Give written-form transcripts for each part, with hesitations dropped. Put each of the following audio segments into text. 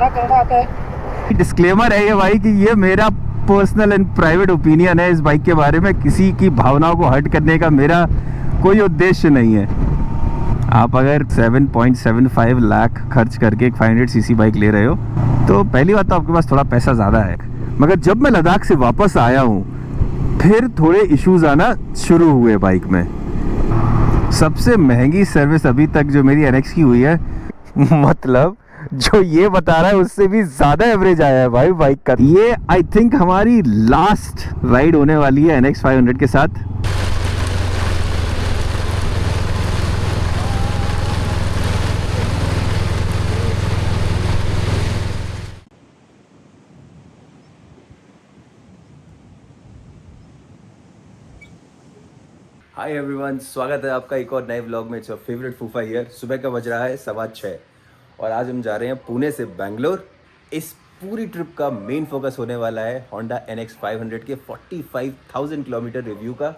मना करना आता है। डिस्क्लेमर है ये भाई कि ये मेरा पर्सनल एंड प्राइवेट ओपिनियन है इस बाइक के बारे में, किसी की भावनाओं को हर्ट करने का मेरा कोई उद्देश्य नहीं है। आप अगर 7.75 लाख खर्च करके एक 500 सीसी बाइक ले रहे हो तो पहली बात तो आपके पास थोड़ा पैसा ज़्यादा है। मगर जब मैं लद्दाख से वापस आया हूँ फिर थोड़े इश्यूज आना शुरू हुए बाइक में। सबसे महंगी सर्विस अभी तक जो मेरी NX की हुई है, मतलब जो ये बता रहा है उससे भी ज़्यादा एवरेज आया है भाई बाइक का। ये आई थिंक हमारी लास्ट राइड होने वाली है NX 500 के साथ। हाय एवरीवन, स्वागत है आपका एक और नए व्लॉग में। इट्स योर फेवरेट फूफा हियर। सुबह का बज रहा है 6:15 और आज हम जा रहे हैं पुणे से बेंगलोर। इस पूरी ट्रिप का मेन फोकस होने वाला है होंडा NX 500 के 45,000 किलोमीटर रिव्यू का,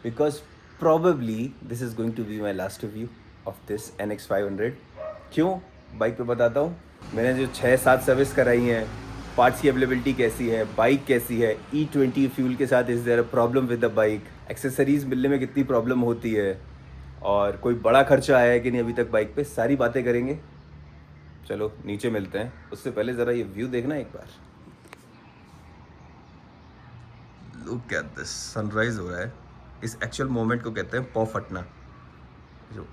because probably this is going to be my last review of this NX 500। क्यों, बाइक पे बताता हूँ। मैंने जो 6-7 सर्विस कराई हैं, पार्ट्स की अवेलेबिलिटी कैसी है, बाइक कैसी है, E20 फ्यूल के साथ is there a problem with the bike, accessories मिलने में कितनी प्रॉब्लम होती है, और कोई बड़ा खर्चा आया है कि नहीं अभी तक बाइक पे, सारी बातें करेंगे। चलो नीचे मिलते हैं। उससे पहले ज़रा ये व्यू देखना एक बार। लुक एट दिस, सनराइज़ हो रहा है। इस एक्चुअल मोमेंट को कहते हैं पौ फटना, जो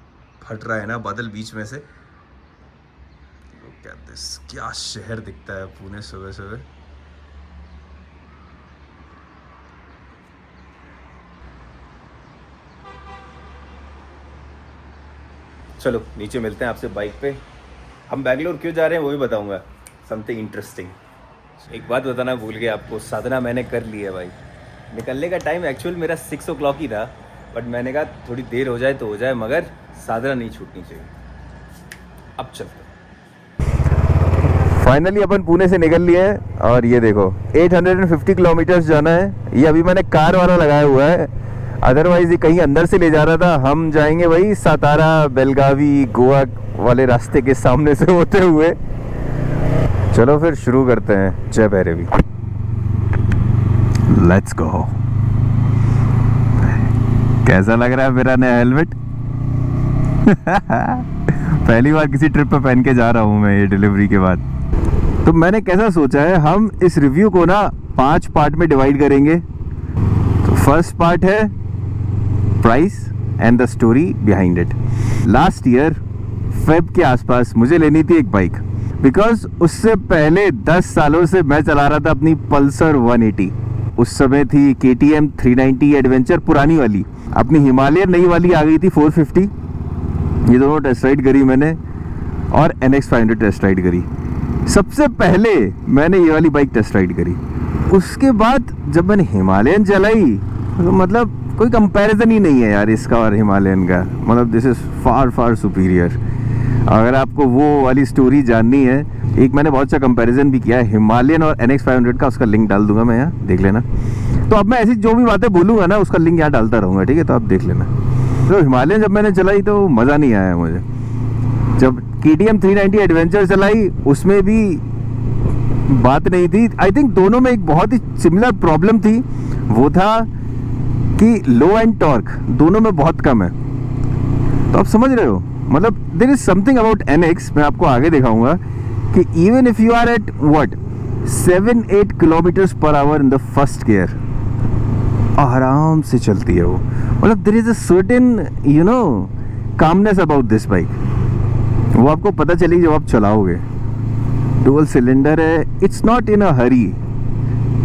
फट रहा है ना बादल बीच में से। लुक एट दिस, क्या शहर दिखता है पुणे सुबह सुबह। चलो नीचे मिलते हैं आपसे बाइक पे। हम बैंगलोर क्यों जा रहे हैं वो भी बताऊंगा, समथिंग इंटरेस्टिंग। एक बात बताना भूल गया आपको, साधना मैंने कर ली है भाई। निकलने का टाइम एक्चुअल मेरा 6 o'clock ही था, बट मैंने कहा थोड़ी देर हो जाए तो हो जाए, मगर साधना नहीं छूटनी चाहिए। अब चलते हैं। फाइनली अपन पुणे से निकल लिए हैं और ये देखो 850 किलोमीटर्स जाना है। ये अभी मैंने कार वाला लगाया हुआ है, अदरवाइज ये कहीं अंदर से ले जा रहा था। हम जाएंगे भाई सातारा, बेलगावी, गोवा वाले रास्ते के सामने से होते हुए। चलो फिर शुरू करते हैं। जय भैरवी, लेट्स गो। कैसा लग रहा है मेरा नया हेलमेट? पहली बार किसी ट्रिप पे पहन के जा रहा हूँ मैं ये डिलीवरी के बाद। तो मैंने कैसा सोचा है, हम इस रिव्यू को ना 5 पार्ट में डिवाइड करेंगे। तो फर्स्ट पार्ट है price and the story behind it. Last year Feb के आसपास मुझे लेनी थी एक बाइक, बिकॉज उससे पहले 10 सालों से मैं चला रहा था अपनी पल्सर 180। उस समय थी KTM 390 एडवेंचर पुरानी वाली, अपनी हिमालयन नई वाली आ गई थी 450। ये दोनों टेस्ट राइड करी मैंने, और NX 500 टेस्ट राइड करी। सबसे पहले मैंने ये वाली बाइक टेस्ट राइड करी। उसके बाद जब मैंने हिमालयन चलाई तो मतलब कोई कंपैरिजन ही नहीं है यार इसका और हिमालयन का। मतलब this is far far superior. अगर आपको वो वाली स्टोरी जाननी है, एक मैंने बहुत सा कंपैरिजन भी किया है हिमालयन और NX 500 का, उसका लिंक डाल दूंगा मैं यहाँ, देख लेना। तो अब मैं ऐसी जो भी बातें बोलूँगा ना उसका लिंक यहाँ डालता रहूँगा, ठीक है? तो आप देख लेना। तो हिमालयन जब मैंने चलाई तो मज़ा नहीं आया मुझे। जब KTM 390 एडवेंचर चलाई उसमें भी बात नहीं थी। आई थिंक दोनों में एक बहुत ही सिमिलर प्रॉब्लम थी, वो था कि लो एंड टॉर्क दोनों में बहुत कम है। तो आप समझ रहे हो, मतलब there is something about NX, मैं आपको आगे दिखाऊंगा कि even if you are at what 7-8 kilometres per hour in the first gear, आराम से चलती है वो। मतलब there is a certain you know calmness about this bike, वो आपको पता चलेगी जब आप चलाओगे। डुअल सिलेंडर है, it's not in a hurry,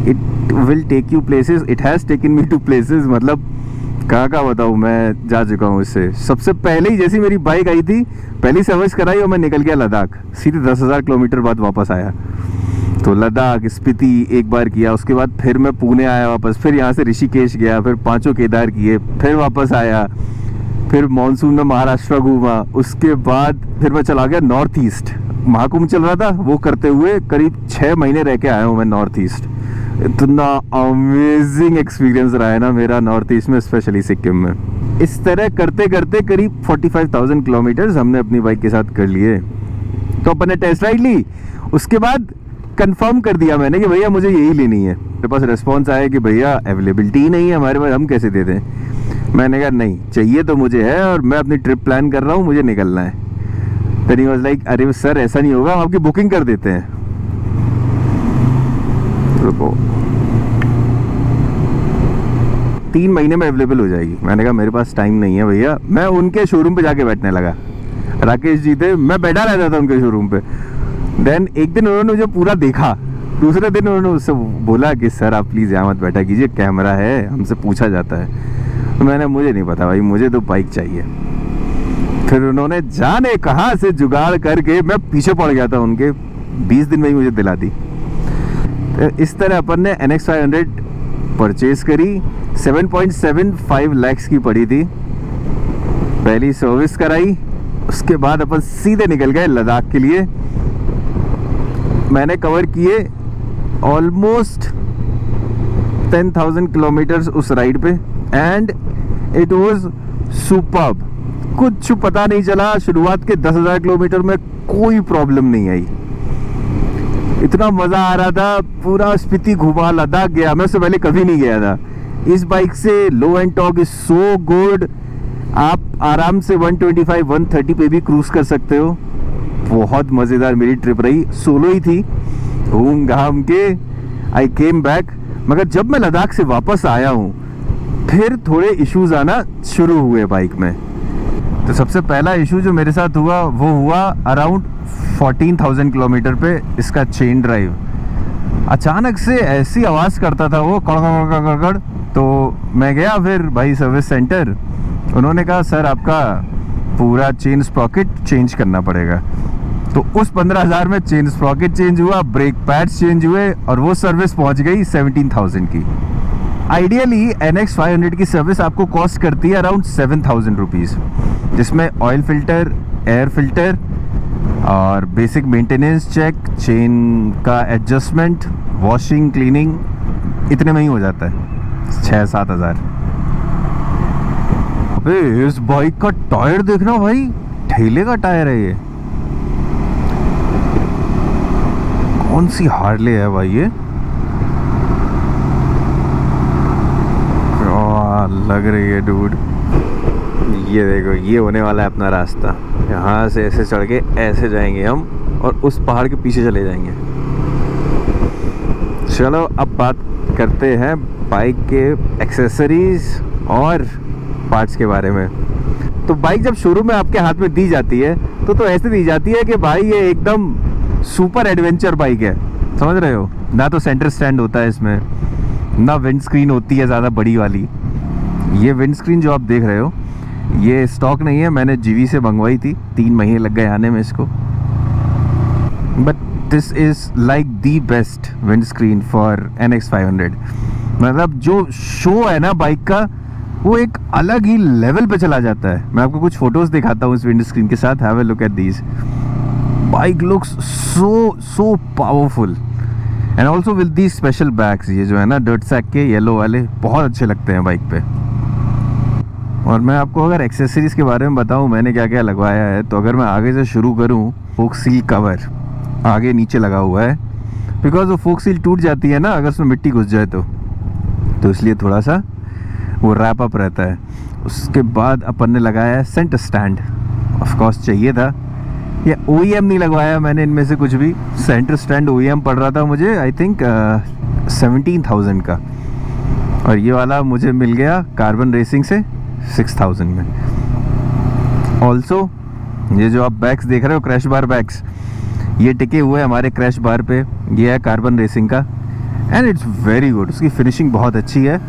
it will take you places, it has taken me to places. मतलब कहाँ बताऊँ, मैं जा चुका हूँ इससे। सबसे पहले ही जैसी मेरी बाइक आई थी, पहली सर्विस कराई और मैं निकल गया लद्दाख। सीधे 10,000 किलोमीटर बाद वापस आया। तो लद्दाख, स्पीति एक बार किया, उसके बाद फिर मैं पुणे आया वापस, फिर यहाँ से ऋषिकेश गया, फिर 5 केदार किए, फिर वापस आया, फिर मानसून में महाराष्ट्र घूमा। उसके बाद फिर मैं चला गया नॉर्थ ईस्ट, महाकुंभ चल रहा था, वो करते हुए करीब 6 महीने रह के आया हूँ मैं नॉर्थ ईस्ट। इतना अमेजिंग एक्सपीरियंस रहा है ना मेरा नॉर्थ ईस्ट में, स्पेशली सिक्किम में। इस तरह करते करते करीब 45,000 किलोमीटर्स हमने अपनी बाइक के साथ कर लिए। तो अपन ने टेस्ट राइड ली उसके बाद कंफर्म कर दिया मैंने कि भैया मुझे यही लेनी है। मेरे पास रिस्पॉन्स आया कि भैया अवेलेबिलिटी ही नहीं है हमारे पास, हम कैसे दे दें। मैंने कहा नहीं, चाहिए तो मुझे है और मैं अपनी ट्रिप प्लान कर रहा हूँ, मुझे निकलना है। देन ही वाज लाइक अरे सर ऐसा नहीं होगा, हम आपकी बुकिंग कर देते हैं। रुको, 3 महीने में अवेलेबल हो जाएगी। मैंने कहा मेरे पास टाइम नहीं है भैया। मैं उनके शोरूम पे जाके बैठने लगा। राकेश जी थे, मैं बैठा रहता था उनके शोरूम पे। देन एक दिन उन्होंने मुझे पूरा देखा, दूसरे दिन उन्होंने उससे बोला कि सर आप प्लीज़ यहाँ मत बैठा कीजिए, कैमरा है, हमसे पूछा जाता है। तो मैंने मुझे नहीं पता भाई, मुझे तो बाइक चाहिए। फिर उन्होंने जाने कहाँ से जुगाड़ करके, मैं पीछे पड़ गया था उनके, 20 दिन में ही मुझे दिला दी। तो इस तरह अपन ने NX 500 परचेज करी। 7.75 lakhs की पड़ी थी। पहली सर्विस कराई, उसके बाद अपन सीधे निकल गए लद्दाख के लिए। मैंने कवर किए ऑलमोस्ट 10,000 किलोमीटर्स उस राइड पे एंड इट वाज सुपर्ब। कुछ पता नहीं चला, शुरुआत के 10,000 किलोमीटर में कोई प्रॉब्लम नहीं आई। इतना मज़ा आ रहा था, पूरा स्पीति घुमा, लद्दाख गया। मैं उससे पहले कभी नहीं गया था। इस बाइक से low end torque is so good, आप आराम से 125-130 पे भी क्रूज कर सकते हो। बहुत मज़ेदार मेरी ट्रिप रही, सोलो ही थी, घूम घाम के आई केम बैक। मगर जब मैं लद्दाख से वापस आया हूँ फिर थोड़े इश्यूज आना शुरू हुए बाइक में। तो सबसे पहला इशू जो मेरे साथ हुआ वो हुआ अराउंड 14,000 किलोमीटर पे इसका चेन ड्राइव। अचानक से ऐसी आवाज़ करता था वो, कड़। तो मैं गया फिर भाई सर्विस सेंटर, उन्होंने कहा सर आपका पूरा चेन स्प्रॉकेट चेंज करना पड़ेगा। तो उस 15,000 में चेन स्प्रॉकेट चेंज हुआ, ब्रेक पैड्स चेंज हुए और वो सर्विस पहुंच गई 17,000 की। आइडियली NX 500 की सर्विस आपको कॉस्ट करती है अराउंड 7,000 रुपीज़, जिसमें ऑयल फिल्टर, एयर फिल्टर और बेसिक मेंटेनेंस चेक, चेन का एडजस्टमेंट, वॉशिंग, क्लीनिंग, इतने में ही हो जाता है 6-7 हज़ार। इस बाइक का टायर देखना भाई, ठेले का टायर है ये। कौन सी हार्ले है भाई ये, लग रही है डूड। ये देखो, ये होने वाला है अपना रास्ता। यहाँ से ऐसे चढ़ के ऐसे जाएंगे हम और उस पहाड़ के पीछे चले जाएंगे। चलो अब बात करते हैं बाइक के एक्सेसरीज और पार्ट्स के बारे में। तो बाइक जब शुरू में आपके हाथ में दी जाती है तो ऐसे दी जाती है कि भाई ये एकदम सुपर एडवेंचर बाइक है, समझ रहे हो। ना तो सेंटर स्टैंड होता है इसमें, ना विंड स्क्रीन होती है ज़्यादा बड़ी वाली। ये विंड स्क्रीन जो आप देख रहे हो ये स्टॉक नहीं है, मैंने जीवी से मंगवाई थी, 3 महीने लग गए आने में इसको। But this is like the best wind screen for NX 500। मतलब जो शो है ना बाइक का, वो एक अलग ही लेवल पे चला जाता है। मैं आपको कुछ फोटोज़ दिखाता हूँ इस विंड स्क्रीन के साथ, have a look at these. Bike looks so powerful and also with the special bags. ये जो है ना डर्ट सैक के येलो वाले, बहुत अच्छे लगते हैं बाइक पे। और मैं आपको अगर एक्सेसरीज़ के बारे में बताऊं मैंने क्या क्या लगवाया है, तो अगर मैं आगे से शुरू करूं, फोक सील कवर आगे नीचे लगा हुआ है, बिकॉज वो फोक सील टूट जाती है ना अगर उसमें मिट्टी घुस जाए तो इसलिए थोड़ा सा वो रैप अप रहता है। उसके बाद अपन ने लगाया है सेंटर स्टैंड, ऑफकोर्स चाहिए था। ये OEM नहीं लगवाया मैंने इनमें से कुछ भी। सेंटर स्टैंड OEM पड़ रहा था मुझे, आई थिंक 17,000 का, और ये वाला मुझे मिल गया कार्बन रेसिंग से 6,000 में। ऑल्सो ये जो आप बैग्स देख रहे हो, क्रैश बार बैग्स, ये टिके हुए हमारे क्रैश बार पे। ये है कार्बन रेसिंग का एंड इट्स वेरी गुड, उसकी फिनिशिंग बहुत अच्छी है।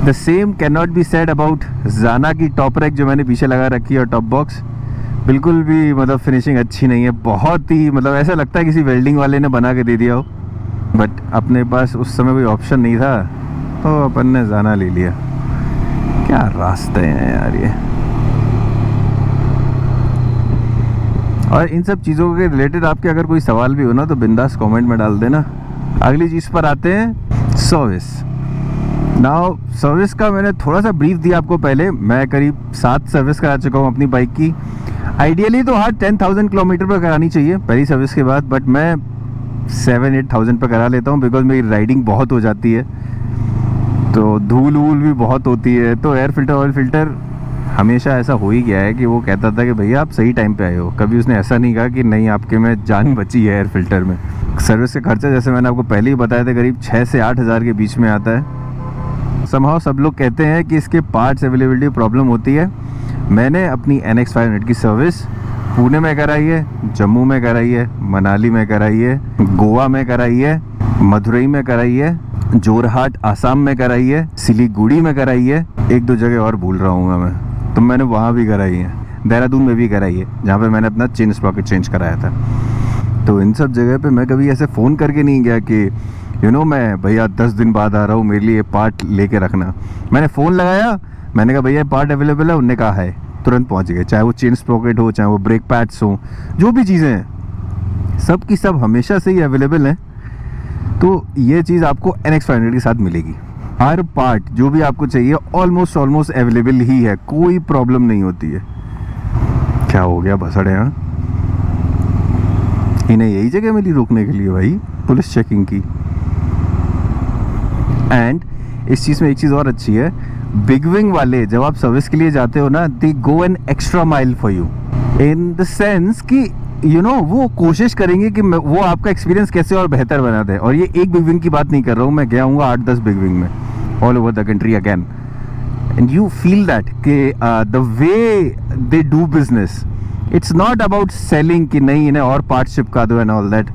The same can not be said about जाना की टॉप रैक जो मैंने पीछे लगा रखी है, और टॉप बॉक्स बिल्कुल भी मतलब फिनिशिंग अच्छी नहीं है। बहुत ही मतलब ऐसा लगता है किसी वेल्डिंग वाले ने बना के दे दिया हो, बट अपने पास उस समय कोई ऑप्शन नहीं था तो अपन ने जाना ले लिया। क्या रास्ते हैं यार ये। और इन सब चीज़ों के रिलेटेड आपके अगर कोई सवाल भी हो ना तो बिंदास कमेंट में डाल देना। अगली चीज़ पर आते हैं, सर्विस। नाउ सर्विस का मैंने थोड़ा सा ब्रीफ दिया आपको पहले। मैं करीब 7 सर्विस करा चुका हूँ अपनी बाइक की। आइडियली तो हाँ 10,000 किलोमीटर पर करानी चाहिए पहली सर्विस के बाद, बट मैं 7-8,000 पर करा लेता हूँ बिकॉज मेरी राइडिंग बहुत हो जाती है, तो धूल वूल भी बहुत होती है। तो एयर फिल्टर ऑयल फिल्टर हमेशा ऐसा हो ही गया है कि वो कहता था कि भैया आप सही टाइम पे आए हो, कभी उसने ऐसा नहीं कहा कि नहीं आपके में जान बची है एयर फिल्टर में। सर्विस का खर्चा जैसे मैंने आपको पहले ही बताया था करीब 6 से 8 हज़ार के बीच में आता है। समहाउ सब लोग कहते हैं कि इसके पार्ट्स अवेलेबिलिटी प्रॉब्लम होती है। मैंने अपनी NX 500 की सर्विस पुणे में कराई है, जम्मू में कराई है, मनाली में कराई है, गोवा में कराई है, मदुरई में कराई है, जोरहाट आसाम में कराई है, सिलीगुड़ी में कराई है, 1-2 जगह और भूल रहा हूँ मैं, तो मैंने वहाँ भी कराई है, देहरादून में भी कराई है जहाँ पे मैंने अपना चेन स्प्रॉकेट चेंज कराया था। तो इन सब जगह पे मैं कभी ऐसे फ़ोन करके नहीं गया कि मैं भैया 10 दिन बाद आ रहा हूँ, मेरे लिए पार्ट लेके रखना। मैंने फ़ोन लगाया, मैंने कहा भैया पार्ट अवेलेबल है, उनने कहा है, तुरंत पहुँच गए। चाहे वो चेन स्प्रॉकेट हो, चाहे वो ब्रेक पैड्स हो, जो भी चीज़ें हैं सब की सब हमेशा से ही अवेलेबल हैं। तो ये चीज़ आपको NX 500 के साथ मिलेगी। हर पार्ट जो भी आपको चाहिए ऑलमोस्ट अवेलेबल ही है, कोई प्रॉब्लम नहीं होती है। क्या हो गया भसड़ है, इन्हें यही जगह मिली रोकने के लिए भाई, पुलिस चेकिंग की। एंड इस चीज़ में एक चीज़ और अच्छी है, बिग विंग वाले जब आप सर्विस के लिए जाते हो ना, they go an extra mile for you in the sense कि वो कोशिश करेंगे कि वो आपका एक्सपीरियंस कैसे और बेहतर बना दे। और ये एक बिग विंग की बात नहीं कर रहा हूँ, मैं गया हूँ 8-10 बिग विंग में all over the country again, and you feel that कि the way they do business, it's not about selling कि नहीं इन्हें और पार्ट चिपका दो and all that.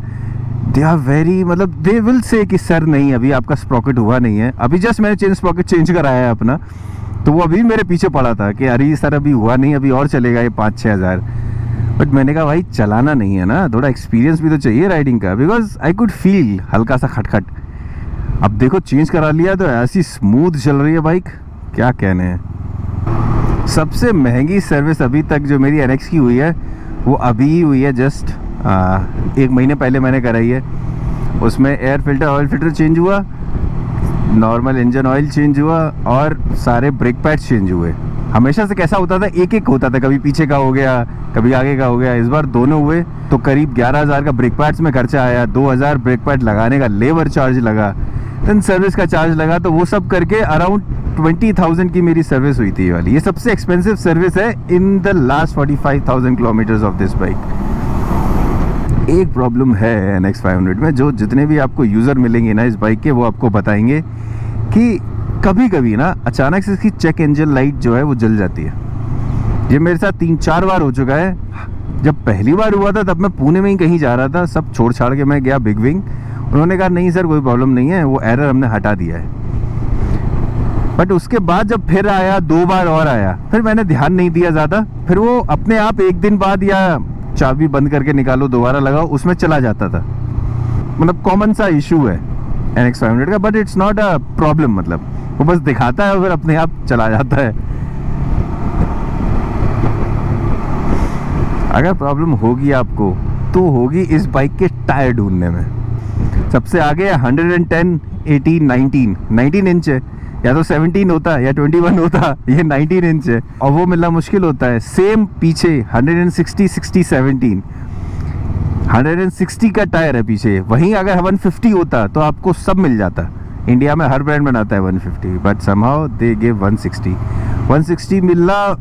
They are very, मतलब दे विल से कि सर नहीं अभी आपका स्प्रॉकेट हुआ नहीं है, अभी जस्ट मैंने चेन स्प्रॉकेट चेंज कराया है अपना, तो वो अभी मेरे पीछे पड़ा था कि अरे सर अभी हुआ नहीं, अभी और चलेगा ये 5-6 हज़ार। बट मैंने कहा भाई चलाना नहीं है ना, थोड़ा एक्सपीरियंस भी तो चाहिए राइडिंग का, बिकॉज आई कुड फील हल्का सा खटखट। अब देखो चेंज करा लिया तो ऐसी स्मूथ चल रही है बाइक, क्या कहने हैं। सबसे महंगी सर्विस अभी तक जो मेरी NX की हुई है वो अभी ही हुई है, जस्ट 1 महीने पहले मैंने कराई है। उसमें air filter oil filter change हुआ, नॉर्मल इंजन ऑयल चेंज हुआ और सारे ब्रेक पैड चेंज हुए। हमेशा से कैसा होता था, एक होता था, कभी पीछे का हो गया कभी आगे का हो गया। इस बार दोनों हुए तो करीब 11,000 का ब्रेक पैड्स में खर्चा आया, 2,000 ब्रेक पैड लगाने का लेबर चार्ज लगा, देन सर्विस का चार्ज लगा, तो वो सब करके अराउंड 20,000 की मेरी सर्विस हुई थी ये वाली। ये सबसे एक्सपेंसिव सर्विस है in the last 45,000 kilometres of this bike. एक प्रॉब्लम है NX 500 में, जो जितने भी आपको यूज़र मिलेंगे ना इस बाइक के, वो आपको बताएंगे कि कभी कभी ना अचानक से इसकी चेक इंजन लाइट जो है वो जल जाती है। ये मेरे साथ 3-4 बार हो चुका है। जब पहली बार हुआ था तब मैं पुणे में ही कहीं जा रहा था, सब छोड़ छाड़ के मैं गया बिग विंग, उन्होंने कहा नहीं सर कोई प्रॉब्लम नहीं है, वो एरर हमने हटा दिया है। बट उसके बाद जब फिर आया, 2 बार और आया, फिर मैंने ध्यान नहीं दिया ज़्यादा, फिर वो अपने आप 1 दिन बाद या चाबी बंद करके निकालो दोबारा लगाओ उसमें चला जाता था। मतलब कॉमन सा इशू है NX 500 का, but it's not a problem, मतलब वो बस दिखाता है और फिर अपने आप चला जाता है। अगर प्रॉब्लम होगी आपको तो होगी इस बाइक के टायर ढूंढने में। सबसे आगे 110, 18, 19 इंच है, या तो 17 होता या 21 होता, ये 19 इंच है और वो मिलना मुश्किल होता है। सेम पीछे 160, 60, 17, 160 का टायर है पीछे, वहीं अगर 150 होता तो आपको सब मिल जाता। इंडिया में हर ब्रांड बनाता है 150, बट समहाउ दे गिव 160 मिलना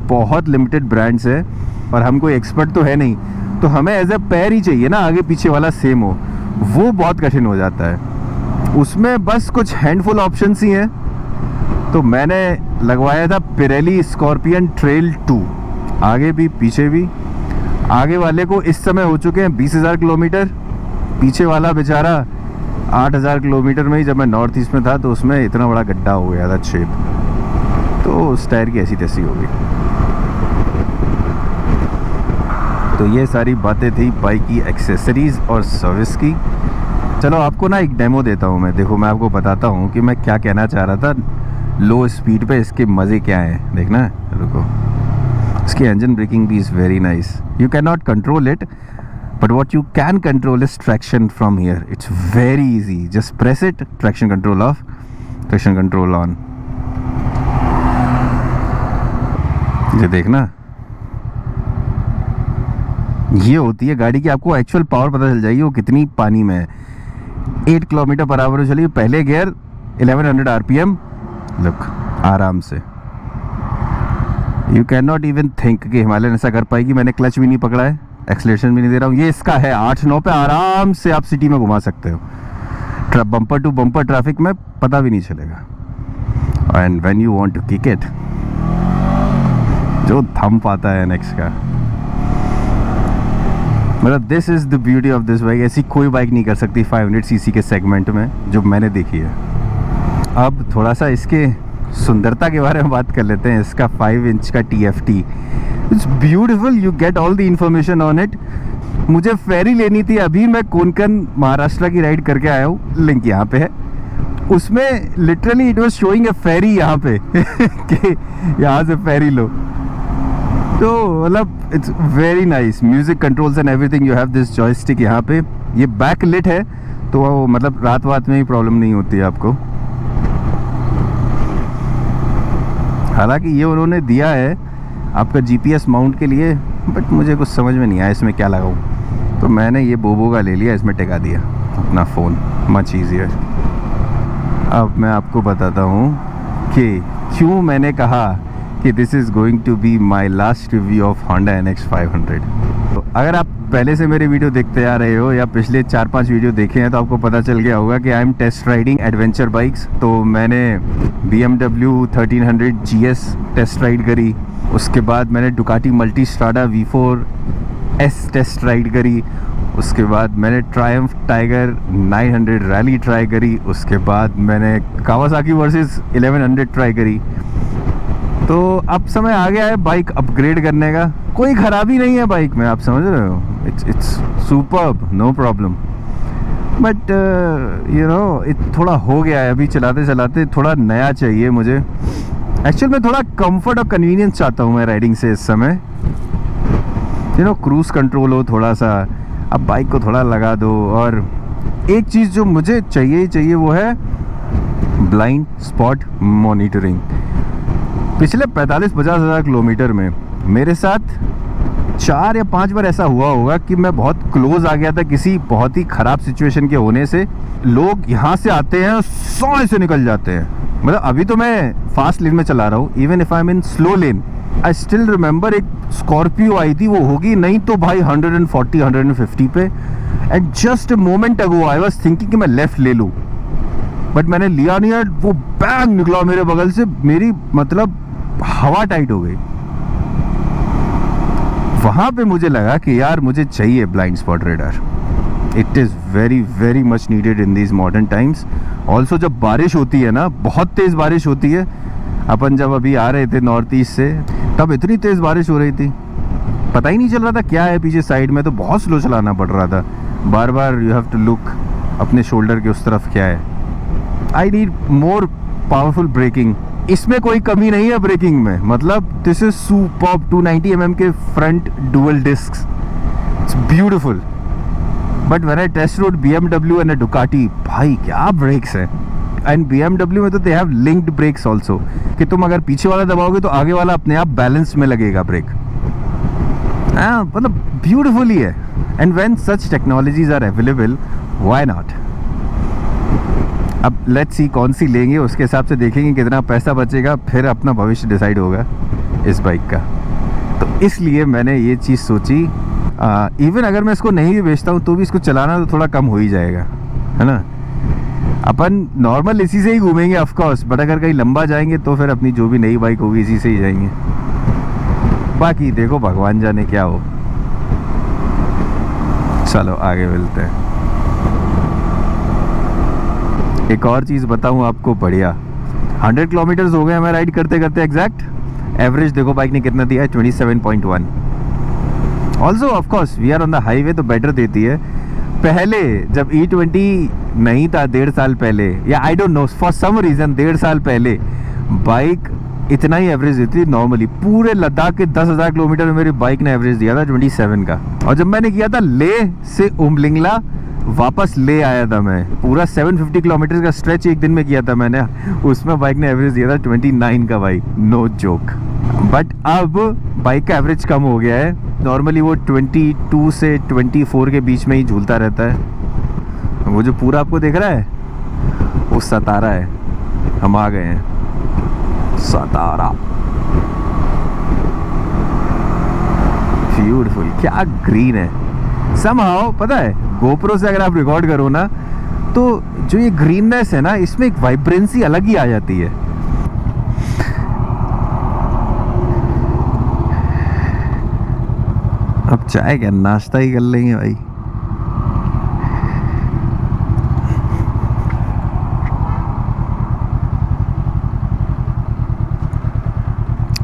बहुत लिमिटेड ब्रांड्स है, और हम कोई एक्सपर्ट तो है नहीं, तो हमें एज ए पैर ही चाहिए ना, आगे पीछे वाला सेम हो, वो बहुत कठिन हो जाता है। उसमें बस कुछ हैंडफुल ऑप्शंस ही हैं। तो मैंने लगवाया था पिरेली स्कॉर्पियन ट्रेल 2, आगे भी पीछे भी। आगे वाले को इस समय हो चुके हैं 20,000 किलोमीटर, पीछे वाला बेचारा 8,000 किलोमीटर में ही, जब मैं नॉर्थ ईस्ट में था तो उसमें इतना बड़ा गड्ढा हो गया था छेद, तो उस टायर की ऐसी तैसी हो गई। तो ये सारी बातें थी बाइक की एक्सेसरीज़ और सर्विस की। चलो आपको ना एक डेमो देता हूँ मैं, देखो मैं आपको बताता हूँ कि मैं क्या कहना चाह रहा था। लो स्पीड पे इसके मज़े क्या हैं, देखना है, रुको। इसकी इंजन ब्रेकिंग भी is very nice, you can not control it, but what you can control is traction from here. It's very easy, just press it, traction control off, traction control on. ये देखना ये होती है गाड़ी की, आपको actual power पता चल जाएगी वो कितनी पानी में है। 8 किलोमीटर पर आवर चलिए, पहले गियर 1100 RPM, लुक आराम से। You can not even think कि हिमालयन ऐसा कर पाएगी। मैंने क्लच भी नहीं पकड़ा है, एक्सीलरेशन भी नहीं दे रहा हूँ। ये इसका है 8-9 पे आराम से आप सिटी में घुमा सकते हो। बम्पर टू बम्पर ट्रैफिक में पता भी नहीं चलेगा। And when you want to kick it, जो थंप आता है NX का, मतलब this is the beauty of this bike. ऐसी कोई बाइक नहीं कर सकती 500cc के सेगमेंट में जो मैंने देखी है। अब थोड़ा सा इसके सुंदरता के बारे में बात कर लेते हैं। इसका 5 इंच का TFT, it's beautiful, you get all the information on it. मुझे फेरी लेनी थी, अभी मैं कोंकण महाराष्ट्र की राइड करके आया हूँ, लिंक यहाँ पे है। उसमें literally it was showing a ferry यहाँ पे कि यहाँ से फेरी लो। तो मतलब it's very nice, music controls and everything. You have this joystick यहाँ पे, ये बैक लिट है तो मतलब रात वात में ही प्रॉब्लम नहीं होती है आपको। हालांकि ये उन्होंने दिया है आपका GPS माउंट के लिए, बट मुझे कुछ समझ में नहीं आया इसमें क्या लगाऊं, तो मैंने ये बोबो का ले लिया, इसमें टिका दिया अपना फ़ोन, मच ईजियर। अब मैं आपको बताता हूँ कि क्यों मैंने कहा कि this is going to be my last review of Honda NX 500। तो अगर आप पहले से मेरे वीडियो देखते आ रहे हो या पिछले 4-5 वीडियो देखे हैं तो आपको पता चल गया होगा कि I am test riding adventure bikes. तो मैंने BMW 1300 GS टेस्ट राइड करी, उसके बाद मैंने Ducati Multistrada V4S test ride करी, उसके बाद मैंने Triumph Tiger 900 रैली ट्राई करी, उसके बाद मैंने Kawasaki वर्सेस 1100 ट्राई करी। तो अब समय आ गया है बाइक अपग्रेड करने का। कोई ख़राबी नहीं है बाइक में, आप समझ रहे हो, it's superb, no problem. But you know थोड़ा हो गया है, अभी चलाते चलाते थोड़ा नया चाहिए मुझे। एक्चुअल में थोड़ा कंफर्ट और कन्वीनियंस चाहता हूँ मैं राइडिंग से इस समय। यू नो क्रूज़ कंट्रोल हो थोड़ा सा, अब बाइक को थोड़ा लगा दो। और एक चीज़ जो मुझे चाहिए ही चाहिए वो है ब्लाइंड स्पॉट मॉनिटरिंग। पिछले 45-50 हज़ार किलोमीटर में मेरे साथ 4 या 5 बार ऐसा हुआ होगा कि मैं बहुत क्लोज आ गया था किसी बहुत ही ख़राब सिचुएशन के होने से। लोग यहाँ से आते हैं और 100 से निकल जाते हैं। मतलब अभी तो मैं फास्ट लेन में चला रहा हूँ, even if I am in slow lane. I still remember एक स्कॉर्पियो आई थी, वो होगी नहीं तो भाई 140-150 पे, and just a moment ago I was thinking कि मैं लेफ्ट ले लूँ, बट मैंने लिया नहीं है। वो बैंग निकला मेरे बगल से, मेरी मतलब हवा टाइट हो गई। वहां पे मुझे लगा कि यार मुझे चाहिए blind spot radar. It is very very much needed in these modern times. Also जब बारिश होती है ना, बहुत तेज़ बारिश होती है। अपन जब अभी आ रहे थे नॉर्थ ईस्ट से, तब इतनी तेज़ बारिश हो रही थी, पता ही नहीं चल रहा था क्या है पीछे साइड में, तो बहुत स्लो चलाना पड़ रहा था। बार बार यू हैव टू लुक अपने शोल्डर के उस तरफ क्या है। I need more powerful braking. इसमें कोई कमी नहीं है ब्रेकिंग में, मतलब दिस इज सुपर्ब। 290 mm के front dual discs, it's beautiful. But when I test road BMW and Ducati, भाई क्या ब्रेक्स हैं। एंड BMW में तो they have linked brakes also, कि तुम अगर पीछे वाला दबाओगे तो आगे वाला अपने आप बैलेंस में लगेगा ब्रेक। हाँ, मतलब ब्यूटीफुल ही है। And when such technologies are available, why not. अब लेट्स सी कौन सी लेंगे, उसके हिसाब से देखेंगे कितना पैसा बचेगा, फिर अपना भविष्य डिसाइड होगा इस बाइक का। तो इसलिए मैंने ये चीज़ सोची, इवन अगर मैं इसको नहीं भी बेचता हूँ तो भी इसको चलाना तो थोड़ा कम हो ही जाएगा, है ना। अपन नॉर्मल इसी से ही घूमेंगे ऑफ कोर्स, बट अगर कहीं लंबा जाएंगे तो फिर अपनी जो भी नई बाइक होगी इसी से ही जाएंगे। बाकी देखो भगवान जाने क्या हो। चलो आगे मिलते हैं। एक और चीज़ बताऊं आपको, बढ़िया 100 किलोमीटर्स हो गए हमें राइड करते करते। एग्जैक्ट एवरेज देखो बाइक ने कितना दिया है, 27.1। Also of course we are on the highway, तो बेटर देती है। पहले जब E20 नहीं था 1.5 साल पहले, या I don't know for some reason 1.5 साल पहले बाइक इतना ही एवरेज देती है नॉर्मली। पूरे लद्दाख के 10,000 किलोमीटर में मेरी बाइक ने एवरेज दिया था 27 का। और जब मैंने किया था लेह से उमलिंगला वापस ले आया था मैं। पूरा 750 किलोमीटर का स्ट्रेच एक दिन में किया था मैंने, उसमें बाइक ने एवरेज दिया था 29 का भाई, नो जोक। बट अब बाइक का एवरेज कम हो गया है, नॉर्मली वो 22 से 24 के बीच में ही झूलता रहता है। वो जो पूरा आपको दिख रहा है वो सतारा है, हम आ गए हैं सतारा। ब्यूटीफुल, क्या ग्रीन है। समहाउ पता है गोप्रो से अगर आप रिकॉर्ड करो ना तो जो ये ग्रीननेस है ना, इसमें एक वाइब्रेंसी अलग ही आ जाती है। अब चाय क्या नाश्ता ही कर लेंगे भाई।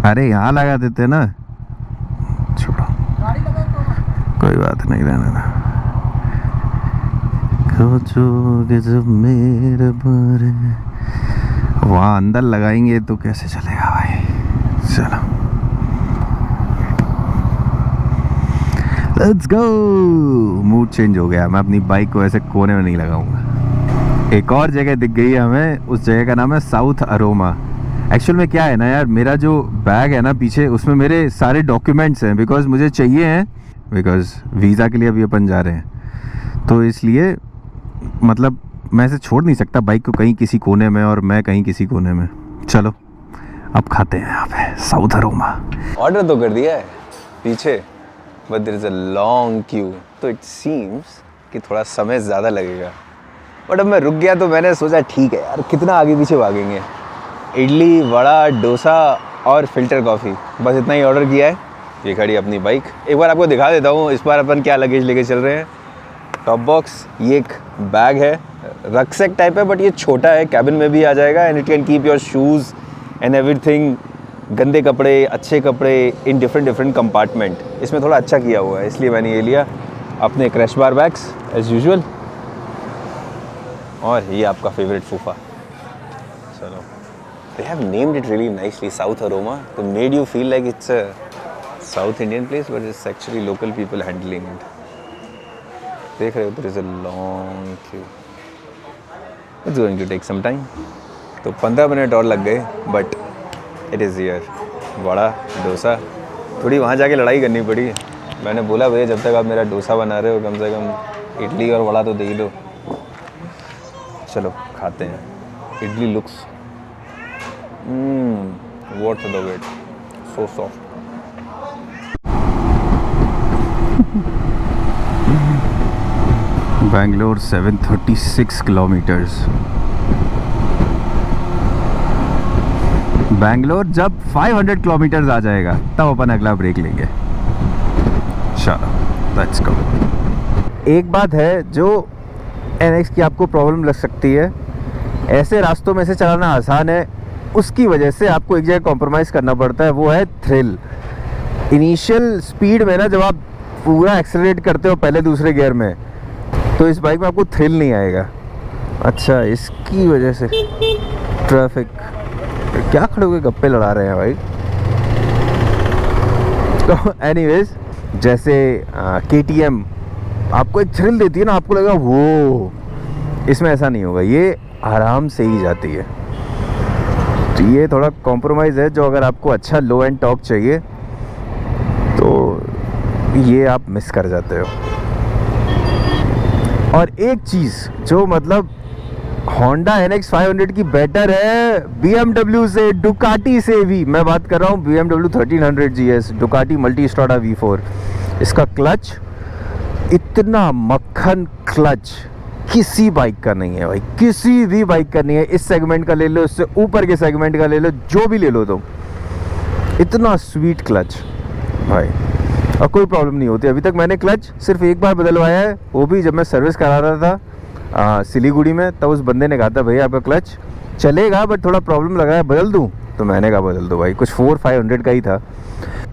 अरे यहाँ लगा देते ना, छोड़ो कोई बात नहीं, रहने दो। जब मेरे बारे वहाँ अंदर लगाएंगे तो कैसे चलेगा भाई। चलो लेट्स गो। मूड चेंज हो गया, मैं अपनी बाइक को ऐसे कोने में नहीं लगाऊंगा। एक और जगह दिख गई है हमें, उस जगह का नाम है साउथ अरोमा। एक्चुअल में क्या है ना यार, मेरा जो बैग है ना पीछे, उसमें मेरे सारे डॉक्यूमेंट्स हैं, बिकॉज मुझे चाहिए हैं, बिकॉज वीज़ा के लिए अभी अपन जा रहे हैं। तो इसलिए मतलब मैं इसे छोड़ नहीं सकता बाइक को कहीं किसी कोने में और मैं कहीं किसी कोने में। चलो अब खाते हैं यहाँ पे साउथ अरोमा। ऑर्डर तो कर दिया है पीछे, but there is a long queue, तो इट सीम्स कि थोड़ा समय ज़्यादा लगेगा। बट अब मैं रुक गया तो मैंने सोचा ठीक है यार, कितना आगे पीछे भागेंगे। इडली, वड़ा, डोसा और फ़िल्टर कॉफ़ी, बस इतना ही ऑर्डर किया है। ये खड़ी अपनी बाइक, एक बार आपको दिखा देता हूँ इस बार अपन क्या लगेज लेके चल रहे हैं। टॉप बॉक्स, ये एक बैग है, रक्सैक टाइप है, बट ये छोटा है, कैबिन में भी आ जाएगा and it can keep your shoes and everything. गंदे कपड़े, अच्छे कपड़े इन डिफरेंट कंपार्टमेंट, इसमें थोड़ा अच्छा किया हुआ है, इसलिए मैंने ये लिया। अपने क्रैश बार बैग्स एज यूजुअल, और ये आपका फेवरेट फूफा। चलो, they have named it really nicely, South Aroma, to made you feel like it's a South Indian place, but it's actually local people handling it. देख रहे हो, there is a long queue. It's going to take some time. तो 15 minute और लग गए, but it is here. Vada, dosa, थोड़ी वहाँ जाके लड़ाई करनी पड़ी। मैंने बोला भैया जब तक आप मेरा डोसा बना रहे हो कम से कम इडली और वड़ा तो दे ही दो। चलो खाते हैं। Idli looks worth the wait, so soft. Bangalore 736 kilometres. Bangalore जब 500 किलोमीटर्स आ जाएगा तब अपन अगला ब्रेक लेंगे। चलो लेट्स गो। एक बात है जो NX की आपको प्रॉब्लम लग सकती है, ऐसे रास्तों में से चलाना आसान है, उसकी वजह से आपको एक जगह कॉम्प्रोमाइज़ करना पड़ता है, वो है थ्रिल। इनिशियल स्पीड में ना जब आप पूरा एक्सेलरेट करते हो पहले दूसरे गियर में, तो इस बाइक में आपको थ्रिल नहीं आएगा। अच्छा, इसकी वजह से ट्रैफिक, क्या खड़े हुए गप्पे लड़ा रहे हैं भाई। तो एनीवेज, जैसे KTM आपको एक थ्रिल देती है ना, आपको लगा वो, इसमें ऐसा नहीं होगा, ये आराम से ही जाती है। तो ये थोड़ा कॉम्प्रोमाइज़ है, जो अगर आपको अच्छा लो एंड टॉर्क चाहिए तो ये आप मिस कर जाते हो। और एक चीज़ जो मतलब Honda NX 500 की बेटर है BMW से, डुकाटी से भी। मैं बात कर रहा हूँ BMW 1300 GS, Ducati Multistrada V4। इसका क्लच, इतना मक्खन क्लच किसी बाइक का नहीं है भाई, किसी भी बाइक का नहीं है। इस सेगमेंट का ले लो, इससे ऊपर के सेगमेंट का ले लो, जो भी ले लो तुम, इतना स्वीट क्लच भाई, और कोई प्रॉब्लम नहीं होती। अभी तक मैंने क्लच सिर्फ एक बार बदलवाया है, वो भी जब मैं सर्विस करा रहा था सिलीगुड़ी में, तब उस बंदे ने कहा था भैया आपका क्लच चलेगा बट थोड़ा प्रॉब्लम लगा है, बदल दूँ? तो मैंने कहा बदल दो भाई। कुछ 400-500 का ही था,